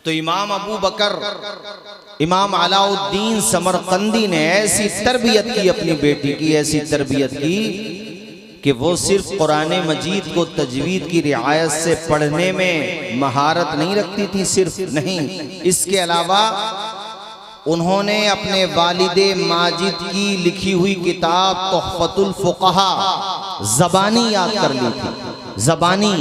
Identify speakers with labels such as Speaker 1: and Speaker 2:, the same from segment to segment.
Speaker 1: तो इमाम अबू बकर इमाम अलाउद्दीन समरकंदी ने ऐसी तरबियत की अपनी बेटी की, ऐसी तरबियत की कि वो सिर्फ कुरान मजीद को तजवीद की रियायत से पढ़ने में महारत नहीं रखती थी, सिर्फ नहीं, इसके अलावा उन्होंने अपने वालिदे माजिद की लिखी हुई किताब तुहफतुल फुक़हा ज़बानी याद कर ली थी। ज़बानी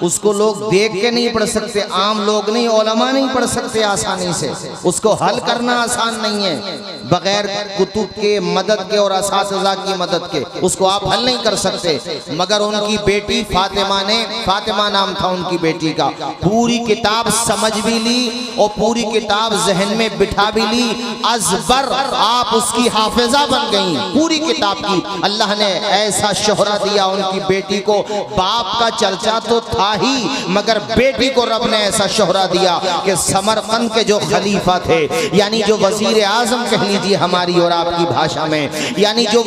Speaker 1: उसको लोग देख के नहीं पढ़ सकते, आम लोग नहीं, उलमा नहीं पढ़ सकते आसानी से, उसको हल करना आसान नहीं है बगैर कुतुब के मदद के और असातिज़ा की मदद के, उसको आप हल नहीं कर सकते। मगर उनकी बेटी फातिमा ने, फातिमा नाम था उनकी बेटी का, पूरी किताब समझ भी ली और पूरी किताब जहन में बिठा भी ली, अज़बर आप उसकी हाफिजा बन गई पूरी किताब की। अल्लाह ने ऐसा शोहरा दिया उनकी बेटी को, बाप का चर्चा तो था ही मगर बेटी को रब ने ऐसा शोहरा दिया कि समरकंद के जो खलीफा थे, यानी जो वजीर आजम कह लीजिए हमारी और आपकी भाषा में, यानी जो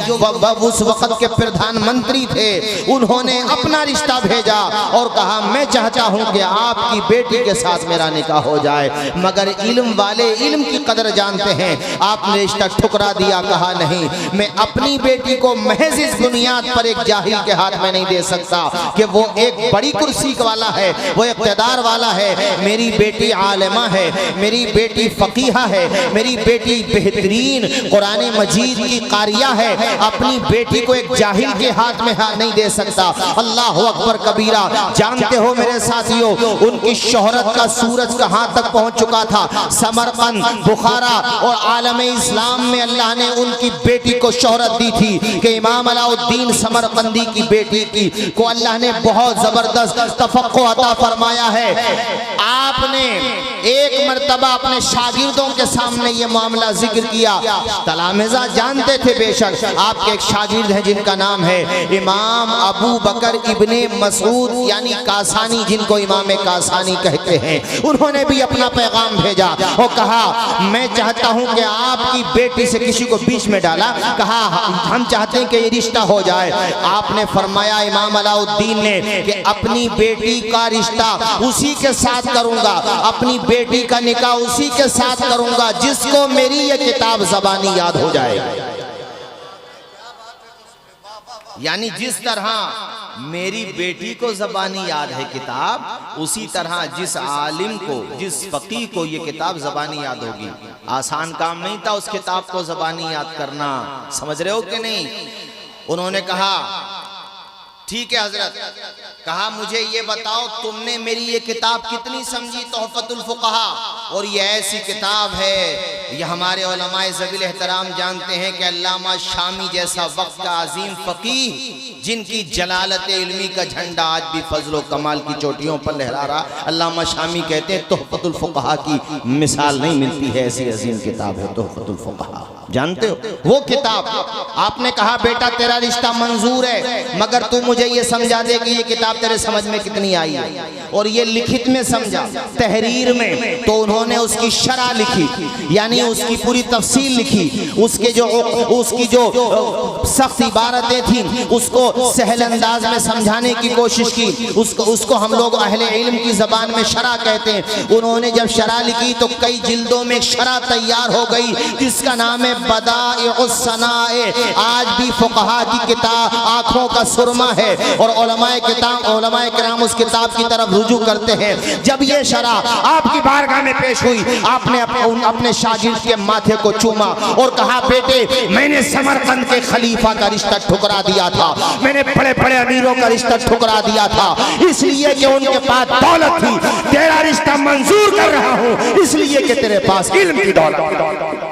Speaker 1: उस वक्त के प्रधानमंत्री थे, उन्होंने अपना रिश्ता भेजा और कहा मैं चाहता हूं कि आपकी बेटी के साथ मेरा निकाह हो जाए। मगर इल्म वाले इल्म की कदर जानते हैं, आपने रिश्ता ठुकरा दिया, कहा नहीं, मैं अपनी बेटी को महज इस बुनियाद पर एक जाहिल के हाथ में नहीं दे सकता कि वो एक बड़ी कुर्सी वाला है, वो इक़्तिदार वाला है, मेरी बेटी आलिमा है, मेरी बेटी फकीहा है, मेरी बेटी बेहतरीन कुरान मजीद की कारिया है, अपनी बेटी को एक जाहिल के हाथ में नहीं दे सकता। अल्लाह अकबर कबीरा। जानते हो मेरे साथियों, उनकी शोहरत का सूरज कहां तक पहुंच चुका था? समरकंद, बुखारा और आलम इस्लाम में अल्लाह ने उनकी बेटी को शोहरत दी थी कि इमाम अलाउद्दीन समरकंदी की बेटी की को अल्लाह ने बहुत जबरदस्त तफक्को अता फरमाया है। आपने एक मर्तबा अपने शागिर्दों के सामने ये मामला जिक्र किया, तलामिज़ा जानते थे बेशक, आपके एक शागिर्द हैं जिनका नाम है इमाम अबू बकर इब्ने मसूद यानी कासानी, जिनको इमाम कासानी कहते हैं, उन्होंने भी अपना पैगाम भेजा और कहा मैं चाहता हूं कि आपकी बेटी से, किसी को बीच में डाला, कहा हम चाहते हैं कि ये रिश्ता हो जाए। आपने फरमाया इमाम अलाउद्दीन ने कि अपनी बेटी का रिश्ता उसी के साथ करूंगा, अपनी बेटी का निकाह उसी के साथ करूंगा जिसको मेरी ये किताब ज़बानी याद हो जाए। यानी जिस तरह मेरी बेटी को ज़बानी याद है किताब, उसी तरह जिस आलिम को, जिस फकीह को ये किताब ज़बानी याद होगी। आसान काम नहीं था उस किताब को ज़बानी याद करना, समझ रहे हो कि नहीं? उन्होंने कहा ठीक है हजरत, कहा मुझे ये बताओ तुमने मेरी ये किताब कितनी समझी, तोहफतुल फुक़हा, और ये ऐसी किताब है, ये हमारे उलमाए ज़वील एहतराम जानते हैं कि अल्लामा शामी जैसा वक्त का अजीम फ़कीह, जिनकी जलालत इल्मी का झंडा आज भी फजल व कमाल की चोटियों पर लहरा रहा, अल्लामा शामी कहते हैं तोहफतुल फुक़हा की मिसाल नहीं मिलती है, ऐसी अजीम किताब है तोहफतुल फुक़हा। जानते हो वो किताब? आपने कहा बेटा तेरा रिश्ता मंजूर है, मगर तू मुझे ये समझा दे कि ये किताब तेरे समझ में कितनी आई है, और ये लिखित में समझा, तहरीर में तो उन्होंने उसकी शरह लिखी, यानी उसकी पूरी तफसील लिखी, उसकी जो सख्त इबारतें थी उसको सहल अंदाज में समझाने की कोशिश की, उसको हम लोग अहले इल्म की ज़बान में शरह कहते हैं। उन्होंने जब शरह लिखी तो कई जिल्दों में शरह तैयार हो गई, जिसका नाम है बदाइउस सनाए। आज भी फुक़हा की किताब आँखों का सुरमा है और उलमाए किराम उस किताब की तरफ रुजू करते हैं। जब ये शरह आपकी बारगाह में पेश हुई, आपने अपने शागिर्द के माथे को चूमा और कहा बेटे मैंने समरकंद के खलीफा का रिश्ता ठुकरा दिया था, मैंने बड़े बड़े अमीरों का रिश्ता ठुकरा दिया था, इसलिए कि उनके पास दौलत थी। तेरा रिश्ता मंजूर कर रहा हूं इसलिए कि तेरे पास इल्म की दौलत।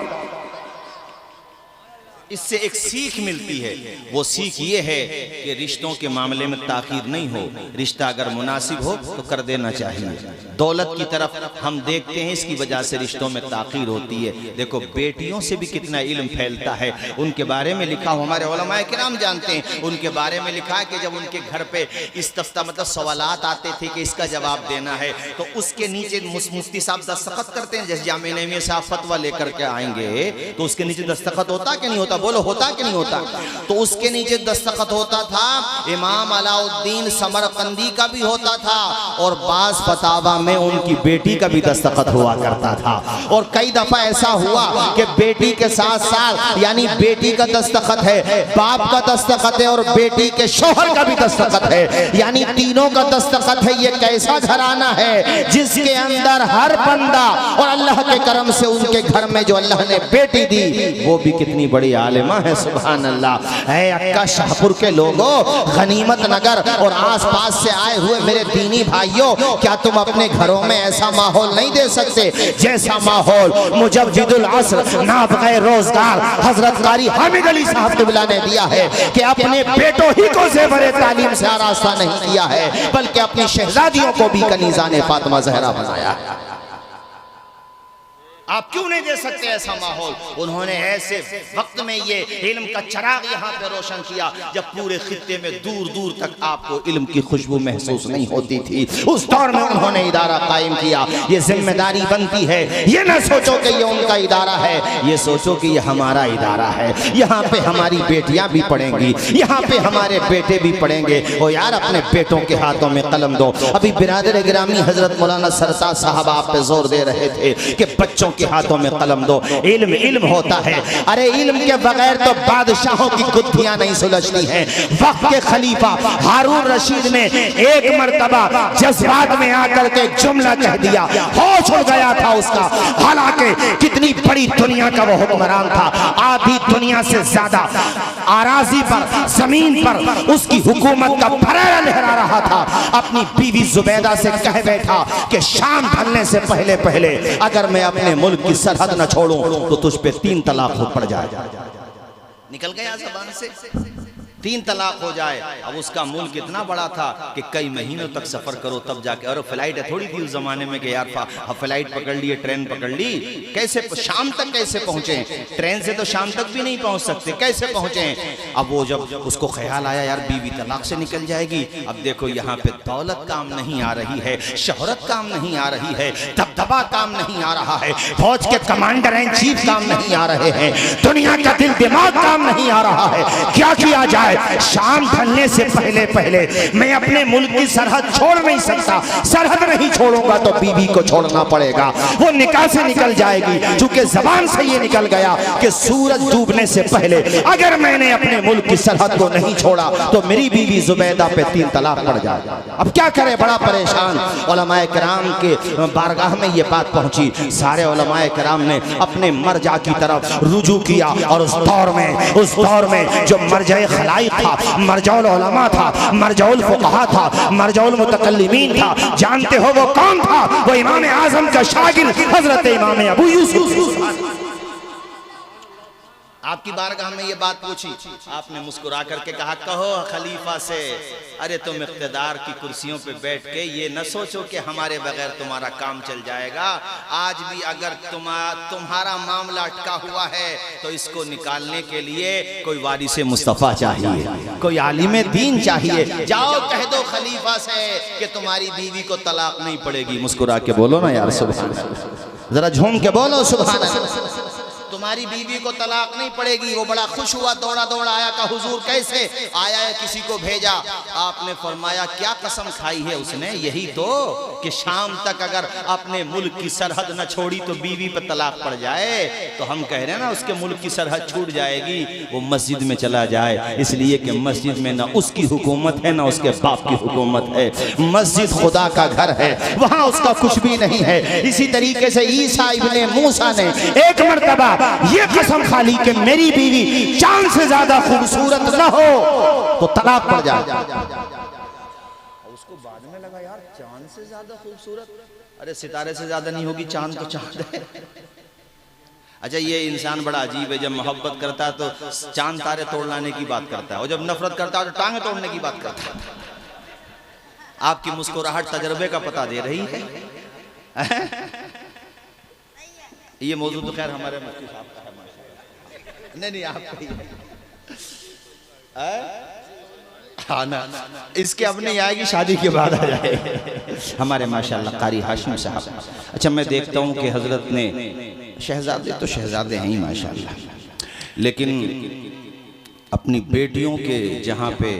Speaker 1: इससे एक सीख मिलती है, वो सीख ये है कि रिश्तों के मामले में ताख़ीर नहीं हो, रिश्ता अगर मुनासिब हो तो कर देना चाहिए। दौलत की तरफ हम देखते हैं, इसकी वजह से रिश्तों में ताख़ीर होती है। देखो बेटियों से भी कितना इल्म फैलता है, उनके बारे में लिखा हो, हमारे उलमाए किराम जानते हैं, उनके बारे में लिखा है कि जब उनके घर पे इस्तफ्ता मतलब सवालात आते थे कि इसका जवाब देना है, तो उसके नीचे मुफ्ती साहब दस्तखत करते हैं। जैसे जामिया नईमिया साहब फतवा लेकर के आएंगे तो उसके नीचे दस्तखत होता कि नहीं होता? बोलो होता कि नहीं होता? तो उसके नीचे दस्तखत होता था इमाम अलाउद्दीन समरकंदी का भी होता था, और बास फतावा में उनकी बेटी का भी दस्तखत हुआ करता था। और कई दफा ऐसा हुआ कि बेटी के साथ साथ यानी बेटी का दस्तखत है, बाप का दस्तखत है और बेटी के शौहर का भी दस्तखत है, यानी तीनों का दस्तखत है। ये कैसा घराना है जिसके अंदर हर बंदा, और अल्लाह के करम से उनके घर में जो अल्लाह ने बेटी दी वो भी कितनी बड़ी आलिमा है, सुभान अल्लाह। है अक्का शाहपुर के लोगों, गनीमत नगर और आसपास से आए हुए मेरे दीनी भाइयों, क्या तुम अपने घरों में ऐसा माहौल नहीं दे सकते जैसा माहौल मुजद्दिदुल असर नाबग़े रोजगार हजरत कारी हामिद अली साहब क़िबला ने दिया है कि अपने बेटों ही को ज़ेवर तालीम से आरास्ता नहीं किया है, बल्कि अपनी शहजादियों को भी कनीज़ाने फातिमा ज़हरा बनाया। आप क्यों नहीं दे सकते ऐसा माहौल? उन्होंने ऐसे वक्त में ये इल्म का चराग यहाँ पे रोशन किया जब पूरे खित्ते में दूर दूर तक आपको इल्म की खुशबू महसूस नहीं होती थी। उस दौर में उन्होंने इदारा कायम किया। ये जिम्मेदारी बनती है, ये ना सोचो कि ये उनका इदारा है, ये सोचो कि ये हमारा इदारा है। यहाँ पे हमारी बेटियां भी पढ़ेंगी, यहाँ पे हमारे बेटे भी पढ़ेंगे। और यार अपने बेटों के हाथों में कलम दो। अभी बिरादर गिरामी हजरत मौलाना सरताज साहब आप पे जोर दे रहे थे कि बच्चों के हाथों में कलम दो। इल्म इल्म होता है। अरे इल्म के बगैर तो बादशाहों की गुत्थियां नहीं सुलझती हैं। वक्त के खलीफा हारून रशीद ने एक मर्तबा जज्बात में आकर के जुमला कह दिया, होश उड़ गया था उसका। हालांकि कितनी बड़ी दुनिया का वो हुक्मरान था, आधी दुनिया से ज्यादा आराजी पर जमीन पर उसकी हुकूमत का फरारा लहरा रहा था। अपनी बीवी जुबैदा से कह बैठा कि शाम ढलने से पहले पहले अगर मैं अपने मुल्क की सरहद न छोड़ूं तो तुझ पे 3 तलाक हो पड़ जाए। निकल गया जबान से 3 तलाक हो जाए। अब उसका मुल्क इतना बड़ा था कि कई महीनों तक सफर करो तब जाके, और फ्लाइट थोड़ी थी उस जमाने में कि यार फ्लाइट पकड़ लिए, ट्रेन पकड़ ली, कैसे शाम तक कैसे पहुंचे? ट्रेन से तो शाम तक भी नहीं पहुंच सकते, कैसे पहुंचे? अब वो जब उसको ख्याल आया यार बीवी तलाक से निकल जाएगी, अब देखो यहाँ पे दौलत काम नहीं आ रही है, शोहरत काम नहीं आ रही है, दबदबा काम नहीं आ रहा है, फौज के कमांडर इन चीफ काम नहीं आ रहे हैं, दुनिया का दिल दिमाग काम नहीं आ रहा है, क्या किया जाए? शाम ढलने से पहले पहले मैं अपने मुल्क की सरहद छोड़ नहीं सकता। सरहद नहीं छोड़ूंगा तो बीवी को छोड़ना पड़ेगा, वो निकाह से निकल जाएगी। चूंकि जबान से ये निकल गया कि सूरज डूबने से पहले अगर मैंने अपने मुल्क की सरहद को नहीं छोड़ा तो मेरी बीवी जुबैदा पे 3 तलाक पड़ जाए। अब क्या करे? बड़ा परेशान। उलमाए किराम के बारगाह में ये बात पहुंची। सारे उलमाए किराम ने अपने मरजा की तरफ रुजू किया, और उस दौर में जो मरजाए खलाइक था, मरजाउल उलमा था, मरजाउल फुक़हा था, मरजाउल मुतकल्लिमीन था। जानते हो वो कौन था? वो इमाम आज़म का शागिर्द हजरत इमाम अबू यूसुफ। आपकी बारगाह में ये बात पूछी, आपने मुस्कुरा करके कहा, कहो खलीफा से, अरे तुम इख्तिदार की कुर्सियों पे बैठ के ये न सोचो कि हमारे बगैर तुम्हारा काम चल जाएगा। आज भी अगर तुम्हारा मामला अटका हुआ है तो इसको निकालने के लिए कोई वारिस मुस्तफ़ा चाहिए, कोई आलिम दीन चाहिए। जाओ कह दो खलीफा से कि तुम्हारी बीवी को तलाक नहीं पड़ेगी। मुस्कुरा के बोलो ना यार, सुभान अल्लाह, जरा झूम के बोलो सुभान अल्लाह। तुम्हारी बीवी को तलाक नहीं पड़ेगी। वो बड़ा खुश हुआ, दौड़ा दौड़ा आया, का हुजूर कैसे आया है? किसी को भेजा। आपने फरमाया क्या कसम खाई है उसने? यही तो कि शाम तक अगर अपने मुल्क की सरहद न छोड़ी तो बीवी पर तलाक पड़ जाए। तो हम कह रहे हैं ना उसके मुल्क की सरहद छूट जाएगी, वो मस्जिद में चला जाए, इसलिए कि मस्जिद में ना उसकी हुकूमत है ना उसके बाप की हुकूमत है। मस्जिद खुदा का घर है, वहां उसका कुछ भी नहीं है। इसी तरीके से ईसा इब्ने मूसा ने एक मर्तबा ये कसम खा ली कि मेरी बीवी चांद से ज्यादा खूबसूरत न हो तो तलाक पड़ जाए। उसको बाद में लगा यार चांद से ज्यादा खूबसूरत, अरे सितारे से ज्यादा नहीं होगी, चांद तो चांद है। अच्छा ये इंसान बड़ा अजीब है, जब मोहब्बत करता है तो चांद तारे तोड़ लाने की बात करता है, और जब नफरत करता है तो टांगे तोड़ने की बात करता है। आपकी मुस्कुराहट तजर्बे का पता दे रही है। ये मौजूद तो खैर हमारे मुफ्ती साहब का है माशाअल्लाह। नहीं आपका हाँ ना, इसके अब नहीं आएगी, शादी के बाद आ जाए हमारे माशाअल्लाह कारी हाशिम साहब। अच्छा मैं देखता हूँ कि हजरत ने शहजादे तो शहजादे हैं ही माशाअल्लाह, लेकिन अपनी बेटियों के जहाँ पे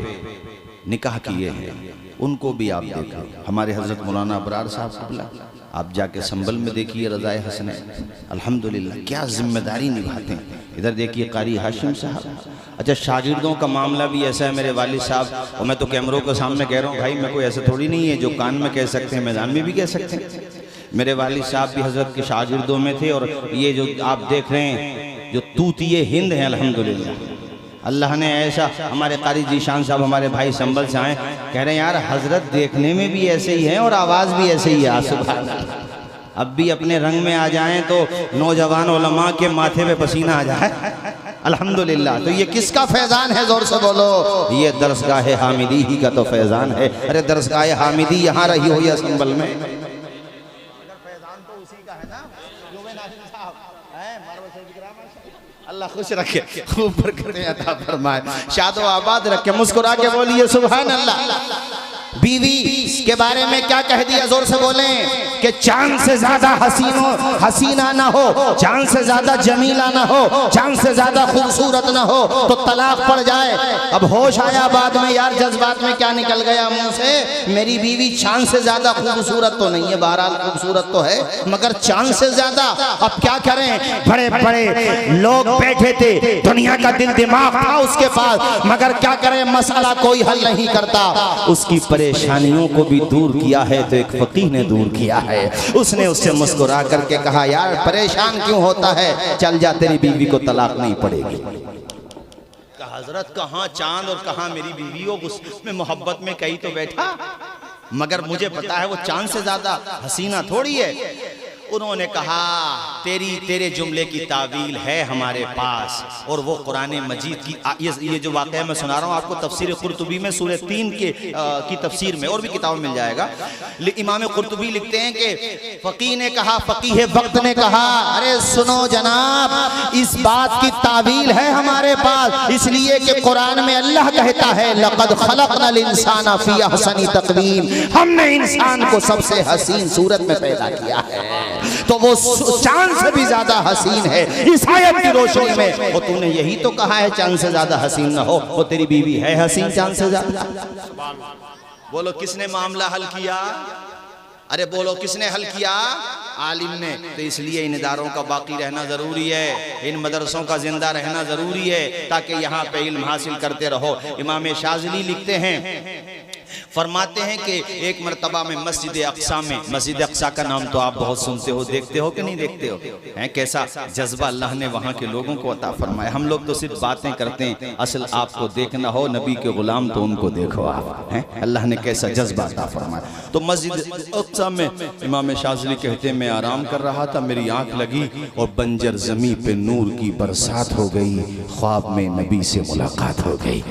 Speaker 1: निकाह किए हैं उनको भी आप देखें। हमारे हज़रत मौलाना अबरार साहब क़िबला, आप जाके संभल में देखिए रज़ाए हसनैन, अल्हम्दुलिल्लाह क्या जिम्मेदारी निभाते हैं। इधर देखिए कारी हाशिम साहब। अच्छा, शागिर्दों का मामला भी ऐसा है मेरे वालिद साहब, और मैं तो कैमरों के सामने कह रहा हूँ भाई, मैं कोई ऐसा थोड़ी नहीं है जो कान में कह सकते हैं मैदान में भी कह सकते हैं। मेरे वालिद साहब भी हज़रत के शागिर्दों में थे, और ये जो आप देख रहे हैं जो तूतिए हिंद हैं, अल्हम्दुलिल्लाह अल्लाह ने ऐसा, हमारे कारी जीशान साहब हमारे भाई संभल से आए, कह रहे हैं यार हजरत देखने में भी ऐसे ही हैं और आवाज़ भी ऐसे ही है। सुभान अल्लाह, अब भी अपने रंग में आ जाएं तो नौजवान उलमा के माथे पे पसीना आ जाए, अल्हम्दुलिल्लाह। तो ये किसका फैज़ान है, जोर से बोलो। ये दरसगाह हामिदी ही का तो फैज़ान है। अरे दरसगाह हामिदी यहाँ रही हो या संभल में, अल्लाह खुश रखे, खूब बरकतें अता फरमाए, शादो आबाद रखे, मुस्कुरा के बोलिए सुभान अल्लाह। बीवी के बारे में क्या कह दिया, जोर से बोलें कि चांद से ज्यादा हसीना ना हो, चांद से ज्यादा जमीला ना हो, चांद से ज्यादा खूबसूरत ना हो तो तलाक पड़ जाए। अब होश आया बाद में, यार जज्बात में क्या निकल गया मुंह से, मेरी बीवी चांद से ज्यादा खूबसूरत तो नहीं है, बहरहाल खूबसूरत तो है मगर चांद से ज्यादा। अब क्या करें, बड़े बड़े लोग बैठे थे, दुनिया का दिल दिमाग था उसके पास, मगर क्या करें मसला कोई हल नहीं करता। उसकी परेशानियों को भी दूर किया है तो एक फकीह ने दूर किया है। उसने उससे मुस्कुरा करके कहा यार परेशान क्यों होता है, चल जा तेरी बीवी को तलाक नहीं पड़ेगी। हजरत कहाँ चांद और कहाँ मेरी बीवी हो, उसमें मोहब्बत में कहीं तो बैठा, मगर मुझे पता है वो चांद से ज्यादा हसीना थोड़ी है। उन्होंने कहा तेरे जुमले की तावील है हमारे पास, और वो कुरान मजीद की ये जो वाक़या मैं सुना रहा हूँ आपको, तफसीर कुर्तुबी में सूरह 3 की तफसीर में, और भी किताब मिल जाएगा। इमाम कुर्तुबी लिखते हैं कि फ़कीह ने कहा, फ़कीह वक्त ने कहा अरे सुनो जनाब, इस बात की तावील है हमारे पास, इसलिए कि कुरान में अल्लाह कहता है लक़द खलक़नल इंसाना फ़ी अहसनी तक़वीम, हमने इंसान को सबसे हसीन सूरत में पैदा किया है। तो वो चांद से भी ज्यादा हसीन है इस आयत की रोशनी में। और तूने यही तो कहा है चांद से ज्यादा हसीन ना हो, वो तेरी बीवी है हसीन चांद से ज्यादा। बोलो किसने मामला हल किया, अरे बोलो किसने हल किया, आलिम ने। तो इसलिए इन इदारों का बाकी रहना जरूरी है, इन मदरसों का जिंदा रहना जरूरी है, ताकि यहाँ पे इल्म हासिल करते रहो। इमाम शाज़िली लिखते हैं, फरमाते हैं कि एक मरतबा में मस्जिद अक्सा में, मस्जिद अक्सा का नाम तो आप बहुत सुनते हो, देखते हो कि नहीं देखते हो, हैं कैसा जज्बा अल्लाह ने वहाँ के लोगों को अता फरमाया। हम लोग तो सिर्फ बातें करते हैं, असल आपको देखना हो नबी के गुलाम तो उनको देखो आप, हैं अल्लाह ने कैसा जज्बा अता फरमाया। तो मस्जिद अक्सा में इमाम शाज़िली कहते हैं मैं आराम कर रहा था, मेरी आँख लगी और बंजर ज़मीं पे नूर की बरसात हो गई, ख्वाब में नबी से मुलाकात हो गई।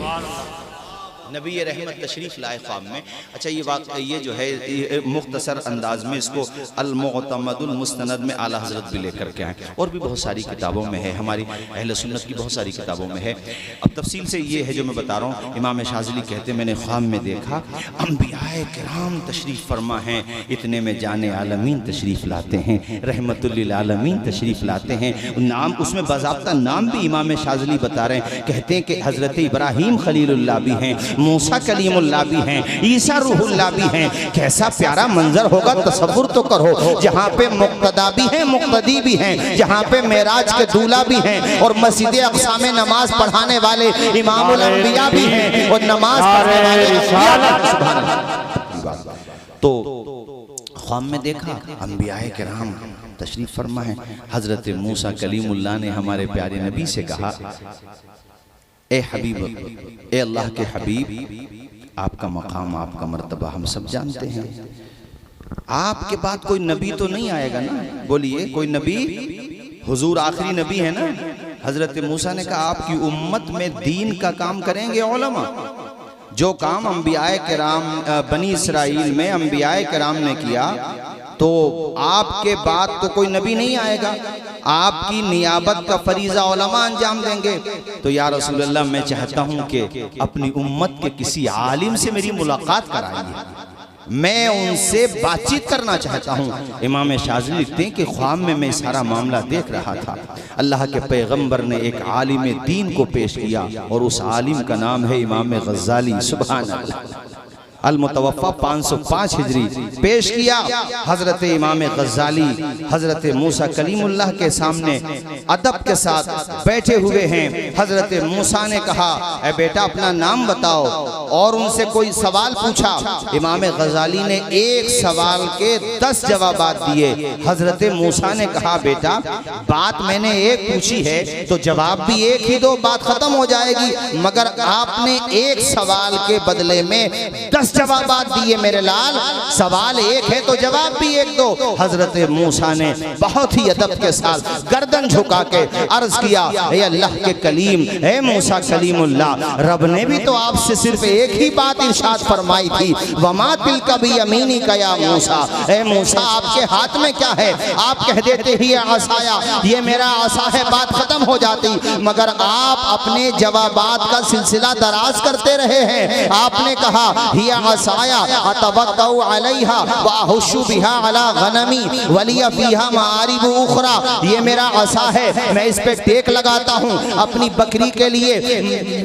Speaker 1: नबी रहमत तशरीफ़ लाए ख्वाब में। अच्छा ये जो है मुख्तसर अंदाज में इसको अल-मुअतमदुल मुस्तनद में आला हज़रत भी लेकर के आए, और भी बहुत सारी किताबों में है, हमारी अहले सुन्नत की बहुत सारी किताबों में है। अब तफसील से ये है जो मैं बता रहा हूँ। इमाम शाज़िली कहते मैंने ख्वाब में देखा अंबियाए किराम तशरीफ़ फरमा हैं, इतने में जाने आलमीन तशरीफ़ लाते हैं, रहमतुल लिल आलमीन तशरीफ़ लाते हैं। नाम उसमें बाज़ाब्ता नाम भी इमाम शाज़िली बता रहे हैं, कहते हैं कि हज़रत इब्राहीम खलीलुल्लाह भी हैं, मूसा कलीमुल्लाह भी हैं, ईसा रूहुल्लाह भी हैं। कैसा प्यारा मंजर होगा, तसव्वुर तो करो, जहाँ पे मुक्तदा भी हैं मुक्तदी भी हैं, जहाँ पे मेराज के दूल्हा भी हैं, और मस्जिद अक्सा में नमाज पढ़ाने वाले इमामुल अंबिया भी हैं, और नमाज पढ़ने वाले। तो ख्वाब में देखा अंबियाए किराम तशरीफ फरमा है। हजरत मूसा कलीमुल्लाह ने हमारे प्यारे नबी से कहा ए हबीब, ए अल्लाह के हबीब, आपका मकाम आपका मर्तबा हम सब जानते हैं, आपके बाद कोई नबी तो नहीं आएगा ना, बोलिए कोई नबी, हुजूर आखिरी नबी है ना। हजरत मूसा ने कहा आपकी उम्मत में दीन का काम करेंगे उलमा, जो काम अंबियाए किराम बनी इसराइल में अंबियाए किराम ने किया, तो आपके बाद तो कोई नबी नहीं आएगा, आपकी नियाबत का फरीज़ा उलमा अंजाम देंगे। तो या रसूल अल्लाह मैं चाहता हूँ कि अपनी उम्मत के किसी आलिम से मेरी मुलाकात कराइए। मैं उनसे बातचीत करना चाहता हूँ। इमाम शाज़िली लिखते हैं कि ख्वाब में मैं सारा मामला देख रहा था। अल्लाह के पैगंबर ने एक आलिम दीन को पेश किया और उस आलिम का नाम है इमाम गज़ाली। सुभान अल्लाह। अल-मुतवफ़्फ़ा 505 हिजरी पेश किया। हजरत इमाम गज़ाली हजरत मूसा कलीमुल्लाह के सामने अदब के साथ बैठे हुए हैं। हजरत मूसा ने कहा, ए बेटा अपना नाम बताओ, और उनसे कोई सवाल पूछा। इमाम गज़ाली ने एक सवाल के 10 जवाब दिए। हजरत मूसा ने कहा, बेटा बात मैंने एक पूछी है तो जवाब भी एक ही दो, बात खत्म हो जाएगी, मगर आपने एक सवाल के बदले में 10 जवाब दिए मेरे लाल। सवाल एक है तो जवाब भी एक दो। हजरत मूसा ने बहुत ही अदब के साथ गर्दन झुका के अर्ज किया, हे अल्लाह के कलीम, हे मूसा कलीमुल्लाह, रब ने भी तो आपसे सिर्फ एक ही बात इरशाद फरमाई थी, वमा तिलका बियमीनी का या मूसा, हे मूसा आपके हाथ में क्या है? आप कह देते ही आसाया, ये मेरा आसा है, बात खत्म हो जाती, मगर आप अपने जवाबात का सिलसिला दराज करते रहे हैं। आपने कहा हिया आसाया अतवक्कउ अलैहा व अहुशु बिहा अला गनमी वलिया फीहा मारिब उखरा, ये मेरा आसा है, मैं इस पे टेक लगाता हूँ अपनी बकरी के लिए,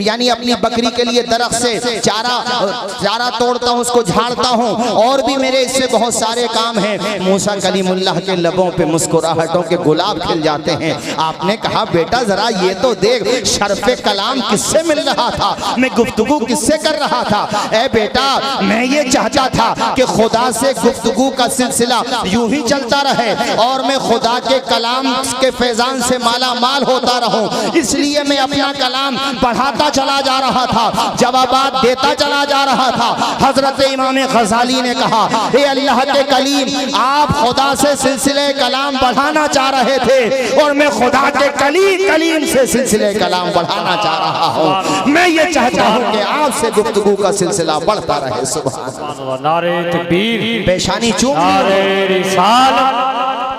Speaker 1: यानी अपनी बकरी के लिए दरख्त से चारा तोड़ता हूँ, उसको झाड़ता हूँ, और भी मेरे इससे बहुत सारे काम हैं। मूसा कलीमुल्लाह के लबों पे मुस्कुराहटों के गुलाब खिल जाते हैं। आपने कहा, बेटा जरा ये तो देख, शर्फ़े कलाम किससे मिल रहा था, मैं गुफ्तगू किससे कर रहा था? ए बेटा मैं ये चाहता था कि खुदा से गुफ्तगू का सिलसिला यूं ही चलता रहे और मैं खुदा के कलाम के फैजान से माला माल होता रहूं, इसलिए मैं अपना कलाम बढ़ाता चला जा रहा था, जवाबात देता चला जा रहा था। हजरत इमाम गज़ाली ने कहा, हे अल्लाह के कलीम, आप खुदा से सिलसिले कलाम बढ़ाना चाह रहे थे और मैं खुदा के कलीम से सिलसिले कलाम बढ़ाना चाह रहा हूँ। मैं ये चाहता हूँ कि आपसे गुफ्तगू का सिलसिला बढ़ता रहे।
Speaker 2: नारे तकबीर।
Speaker 1: पेशानी चूम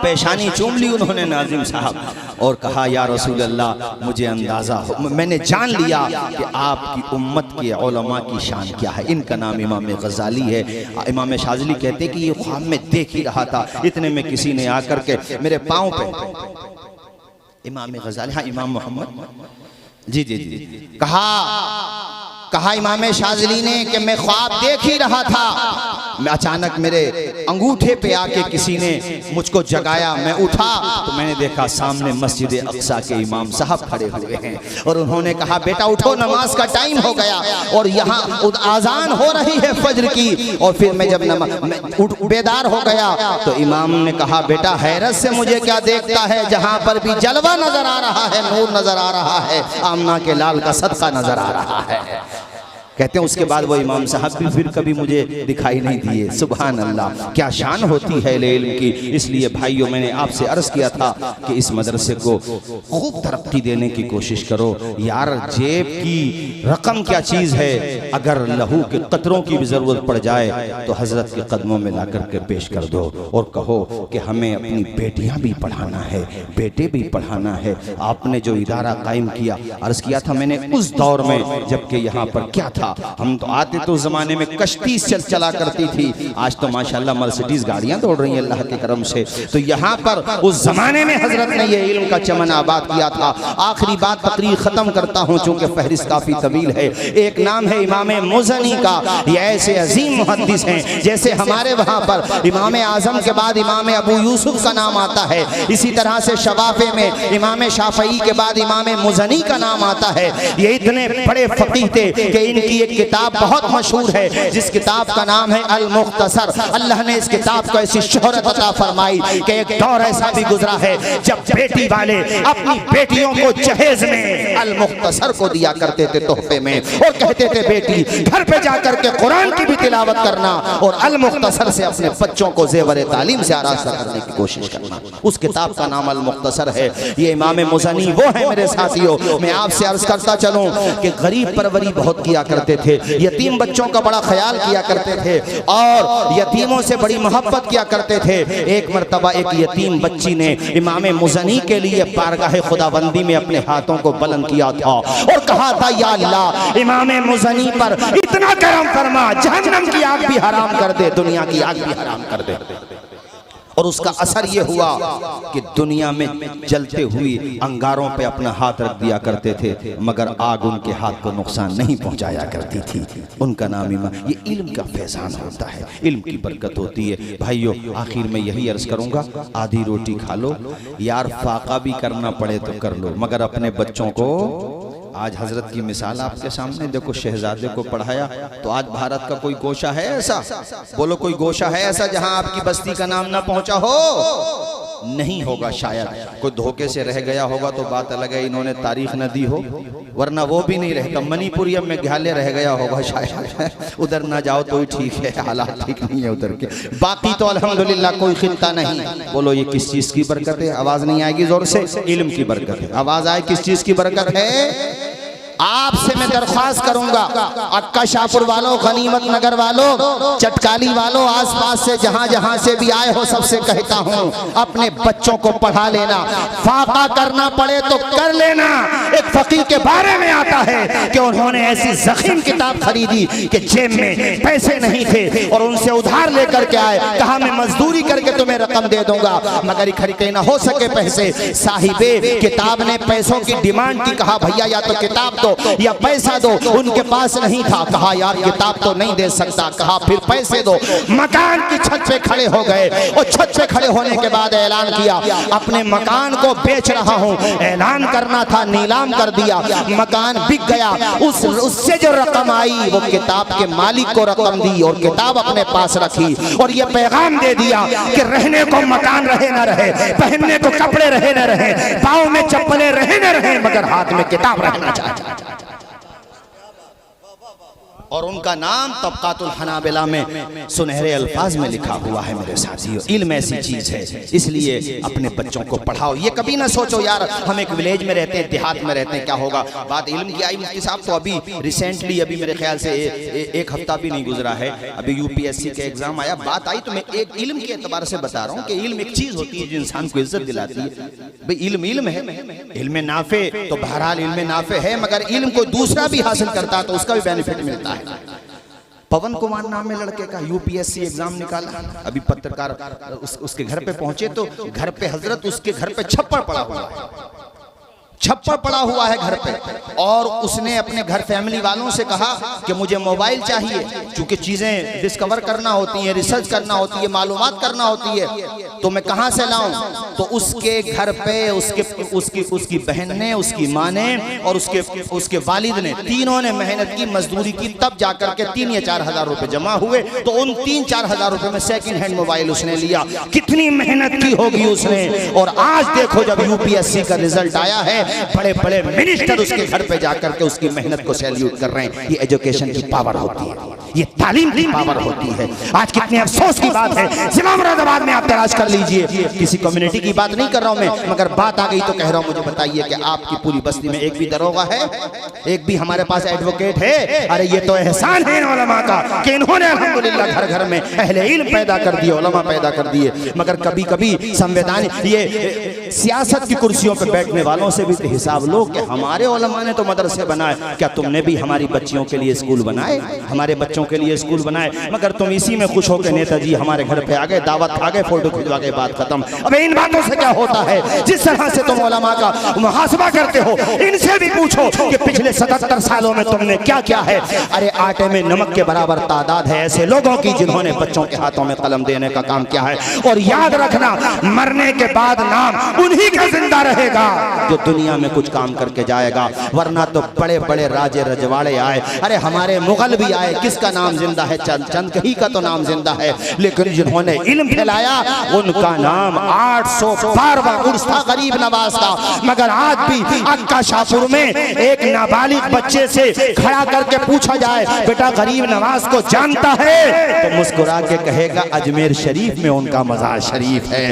Speaker 1: पेशानी चूम ली उन्होंने नाज़िम साहब और कहा, या रसूल अल्लाह, मुझे अंदाज़ा हो, मैंने जान लिया कि आपकी उम्मत के उलमा की शान क्या है। इनका नाम इमाम गज़ाली है। इमाम शाज़िली कहते कि ये ख्वाब में देख ही रहा था, इतने में किसी ने आकर के मेरे पाँव पे, इमाम गज़ाली, हाँ इमाम मोहम्मद जी जी जी, कहा इमाम शाज़िली ने कि मैं ख्वाब देख ही रहा था, मैं अचानक मेरे अंगूठे पे आके किसी ने मुझको जगाया, मैं उठा तो मैंने देखा सामने मस्जिद अक्सा के इमाम साहब खड़े हुए हैं और उन्होंने कहा, बेटा उठो, नमाज का टाइम हो गया और यहाँ आज़ान हो रही है फज्र की। और फिर मैं जब बेदार हो गया तो इमाम ने कहा, बेटा हैरत से मुझे क्या देखता है, जहाँ पर भी जलवा नजर आ रहा है, नूर नजर आ रहा है, आमना के लाल का सदका नजर आ रहा है। कहते हैं उसके बाद वो इमाम साहब भी फिर कभी मुझे दिखाई नहीं दिए। सुभान अल्लाह, क्या शान होती है इल्म की। इसलिए भाइयों, मैंने आपसे अर्ज़ किया था कि इस मदरसे को खूब तरक्की देने की कोशिश करो यार। जेब की रकम क्या चीज़ है, अगर लहू के कतरों की भी ज़रूरत पड़ जाए तो हज़रत के कदमों में ला कर के पेश कर दो और कहो कि हमें अपनी बेटियाँ भी पढ़ाना है, बेटे भी पढ़ाना है। आपने जो इदारा कायम किया, अर्ज़ किया था मैंने, उस दौर में जबकि यहाँ पर क्या था, हम तो आते तो ज़माने में कश्ती चला करती थी, आज तो माशाल्लाह मर्सिडीज गाड़ियां दौड़ रही हैं अल्लाह के करम से। तो यहाँ पर उस ज़माने में हज़रत ने ये इल्म का चमन आबाद किया था। आखिरी बात तकरीर ख़त्म करता हूँ चूँकि फहरिस्त काफ़ी तवील है। एक नाम है इमाम मुज़नी का। ये ऐसे अजीम मुहद्दिस हैं, जैसे हमारे वहाँ पर इमाम आज़म के बाद इमाम अबू यूसुफ का नाम आता है, इसी तरह से शवाफ़े में इमाम शाफ़ई के बाद इमाम मुज़नी का नाम आता है। ये इतने बड़े फ़क़ीह थे कि इनकी एक किताब बहुत मशहूर है, जिस किताब का नाम है अल मुख्तसर। अल्लाह ने इस किताब को ऐसी शोहरत अता फरमाई कि एक दौर ऐसा भी गुजरा है जब बेटी वाले अपनी बेटियों को जहेज में अल मुख्तसर को दिया करते थे तोहफे में, और कहते थे बेटी घर पे जाकर के कुरान की भी तिलावत करना और अल मुख्तसर से अपने बच्चों को ज़ेवर तालीम से आरास्ता करने की कोशिश करना। उस किताब का नाम अल मुख्तसर है। ये इमाम मुज़नी वो है मेरे साथियों। मैं आपसे अर्ज करता चलूं कि गरीब परवरी बहुत किया करते करते थे, यतीम बच्चों का बड़ा ख्याल किया करते थे और यतीमों से बड़ी मोहब्बत किया करते थे। एक मर्तबा एक यतीम बच्ची ने इमाम मुज़नी के लिए बारगाह खुदाबंदी में अपने हाथों को बुलंद किया था और कहा था, या अल्लाह, इमाम मुज़नी पर इतना करम फरमा, जहन्नम की आग भी हराम कर दे, दुनिया की आग भी हराम कर दे। और उसका असर ये हुआ कि दुनिया में जलते हुए अंगारों पे अपना हाथ रख दिया करते थे, मगर आग उनके हाथ को नुकसान नहीं पहुंचाया करती थी। उनका नाम ये इल्म का फैजान होता है, इल्म की बरकत होती है। भाइयों, आखिर में यही अर्ज करूंगा, आधी रोटी खा लो यार, फाका भी करना पड़े तो कर लो, मगर अपने बच्चों को, आज हजरत की मिसाल आपके सामने देखो, शहजादे को पढ़ाया तो आज भारत का कोई गोशा है ऐसा, बोलो कोई गोशा है ऐसा जहां आपकी बस्ती का नाम ना पहुंचा हो? नहीं होगा, शायद कोई धोखे से रह गया होगा तो बात अलग है, इन्होंने तारीख न दी हो, वरना वो भी नहीं रहता। मणिपुरी में घाले रह गया होगा शायद, उधर ना जाओ तो ही ठीक है, हालात ठीक नहीं है उधर के। बाकी तो अल्हम्दुलिल्लाह कोई खिलता नहीं। बोलो ये किस चीज की बरकत है? आवाज नहीं आएगी जोर से, इल्म की बरकत है। आवाज आए, किस चीज की बरकत है? आपसे मैं दरख्वास्त करूंगा, अक्का शाहपुर वालों, गनीमत नगर वालों, चटकाली वालों, आसपास से जहां जहां से भी आए हो, सबसे कहता हूं, अपने बच्चों को पढ़ा लेना। फाका करना पड़े तो कर लेना। एक फकीर के बारे में आता है कि उन्होंने ऐसी ज़ख़ीम किताब खरीदी कि जेब में पैसे नहीं थे और उनसे उधार लेकर के आए, कहा मैं मजदूरी करके तुम्हें रकम दे दूंगा, मगर खरीदे ना हो सके पैसे। साहिबे किताब ने पैसों की डिमांड की, कहा भैया या तो किताब दो या पैसा दो। उनके पास नहीं था, कहा यार किताब तो नहीं दे सकता, कहा फिर पैसे दो। मकान की छत पे खड़े हो गए और छत पे खड़े होने के बाद ऐलान किया, अपने मकान को बेच रहा हूं। ऐलान करना था, नीलाम कर दिया, मकान बिक गया। उससे जो रकम आई वो किताब के मालिक को रकम दी और किताब अपने पास रखी और ये पैगाम दे दिया कि रहने को मकान रहे न रहे, पहनने को कपड़े रहे न रहे, पाँव में चप्पलें रहे न रहे, मगर हाथ में किताब रहना चाहिए। और उनका नाम तबकातुल हनाबिला में सुनहरे अल्फाज में लिखा हुआ है। मेरे साथियों, इल्म ऐसी चीज है, इसलिए अपने बच्चों को पढ़ाओ। ये कभी ना सोचो यार हम एक विलेज में रहते हैं, देहात में रहते हैं, क्या होगा। बात इल्म की आई मुफ्ती साहब, तो अभी रिसेंटली, अभी मेरे ख्याल से एक हफ्ता भी नहीं गुजरा है, अभी यूपीएससी के एग्जाम आया, बात आई, तो मैं एक इल्म के एतबार से बता रहा हूँ कि इल्म एक चीज होती है जो इंसान को इज्जत दिलाती है। भाई इल्म इल्म है, इल्म नाफे तो बहरहाल इल्म नाफे है, मगर इल्म को दूसरा भी हासिल करता है तो उसका भी बेनिफिट मिलता है। पवन कुमार नाम में लड़के का यूपीएससी एग्जाम निकाला, अभी पत्रकार उसके घर पे पहुंचे तो घर पे हजरत उसके घर पे छप्पड़ पड़ा हुआ है, छप्पड़ पड़ा हुआ है घर पे। और उसने अपने घर फैमिली वालों से कहा कि मुझे मोबाइल चाहिए, क्योंकि चीजें डिस्कवर करना होती हैं, रिसर्च करना होती है, मालूमात करना होती है, तो मैं कहां से लाऊं। तो उसके घर पे उसकी बहन ने, उसकी माँ ने और उसके वालिद ने, तीनों ने मेहनत की, मजदूरी की, तब जाकर के 3 या 4 हजार रुपए जमा हुए। तो उन 3-4 हजार रुपए में सेकंड हैंड मोबाइल उसने लिया। कितनी मेहनत की होगी उसने। और आज देखो जब यूपीएससी का रिजल्ट आया है, बड़े बड़े मिनिस्टर उसके घर पे जाकर के उसकी मेहनत को सैल्यूट कर रहे हैं। ये एजुकेशन की पावर होती है, ये तालीम की पावर होती है। आज कितने अफसोस की बात है, जिला मुरादाबाद में आप तलाश कर लीजिए, किसी कम्युनिटी की बात नहीं कर रहा हूं मैं, मगर बात आ गई तो कह रहा हूं, मुझे बताइए कि आपकी पूरी बस्ती में एक भी दरोगा है, एक भी हमारे पास एडवोकेट है? अरे ये तो एहसान है उलमा का कि इन्होंने अल्हम्दुलिल्लाह घर घर में अहले इल्म पैदा कर दिए, उलमा पैदा कर दिए। मगर कभी कभी संवैधानिक ये सियासत की कुर्सियों पर बैठने वालों से भी हिसाब लो कि हमारे उलमा ने तो मदरसे बनाए, क्या तुमने भी हमारी बच्चियों के लिए स्कूल बनाए, हमारे बच्चों के लिए स्कूल बनाए? मगर तुम इसी में खुश हो के नेताजी हमारे घर पे आ गए, दावत खा गए, फोटो खिंचवा के, बात खत्म। अब इन बातों से क्या होता है? जिस तरह से तुम उलमा का मुहासबा करते हो, इनसे भी पूछो कि पिछले 77 सालों में तुमने क्या क्या है। अरे आटे में नमक के बराबर तादाद है ऐसे लोगों की जिन्होंने बच्चों के हाथों में कलम देने का काम किया है। और याद रखना, मरने के बाद नाम उन्हीं का जिंदा रहेगा जो दुनिया में कुछ काम करके जाएगा, वरना तो बड़े बड़े राजे रजवाड़े आए, अरे हमारे मुगल भी आए, किसका नाम जिंदा है, चंद कहीं का तो नाम जिंदा है, लेकिन जिन्होंने इल्म फैलाया उनका नाम 812 उर्स था गरीब नवाज का। मगर आज भी अक्का शाहपुर में एक नाबालिग बच्चे से खड़ा करके पूछा जाए बेटा गरीब नवाज को जानता है, तो मुस्कुरा के कहेगा अजमेर शरीफ में उनका मजार शरीफ है।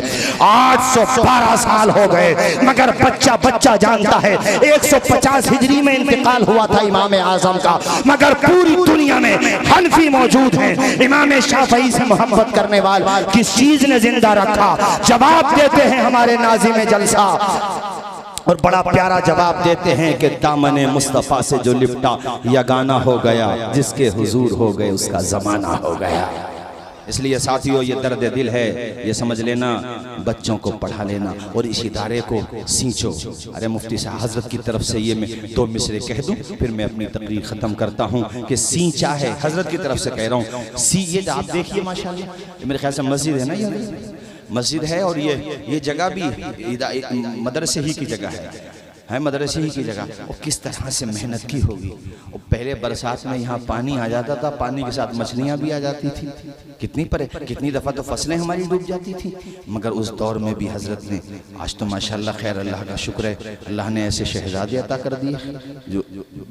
Speaker 1: 812 साल हो गए मगर बच्चा बच्चा जानता है। 150 हिजरी में इंतकाल हुआ था इमाम आजम का, मगर पूरी दुनिया में हनफी मौजूद हैं। इमाम शाफई से मोहब्बत करने वाले किस चीज ने जिंदा रखा? जवाब देते हैं हमारे नाज़िम जलसा, और बड़ा प्यारा जवाब देते हैं कि दामने मुस्तफ़ा से जो लिपटा यगाना हो गया, जिसके हुजूर हो गए उसका जमाना हो गया। इसलिए साथियों ये दर्द दिल है, ये समझ लेना, बच्चों को पढ़ा लेना और इस इदारे को सींचो। अरे मुफ्ती साहब हजरत की तरफ से ये मैं 2 मिसरे कह दूं फिर मैं अपनी तकरीर ख़त्म करता हूँ कि सींचा है, हजरत की तरफ से कह रहा हूँ। ये आप देखिए माशाल्लाह, मेरे ख्याल से मस्जिद है ना, ये मस्जिद है और ये जगह भी मदरसे ही की जगह है मदरसे ही की जगह। और किस तरह से मेहनत की होगी। और पहले बरसात में यहाँ पानी आ जाता था, पानी के साथ मछलियाँ भी आ जाती थी, कितनी दफ़ा तो फसलें हमारी डूब जाती थी। मगर उस दौर में भी हजरत ने, आज तो माशाल्लाह खैर अल्लाह का शुक्र है, अल्लाह ने ऐसे शहजादे अता कर दिए जो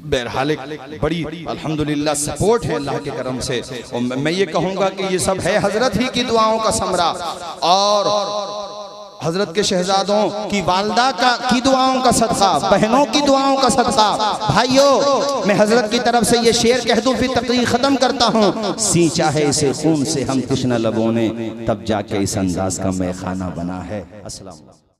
Speaker 1: बहरहाल बड़ी अल्हम्दुलिल्लाह सपोर्ट है अल्लाह के करम से। और मैं ये कहूँगा कि ये सब है हजरत ही की दुआओं का समरा और हजरत के शहजादों की वालदा की दुआओं का सदका, बहनों की दुआओं का सदका। भाइयों मैं हजरत की तरफ से ये शेर कह दूं फिर तकरीर खत्म करता हूँ। सींचा है इसे खून से हम तश्ना लबों ने, तब जाके इस अंदाज का मैखाना बना है। अस्सलाम।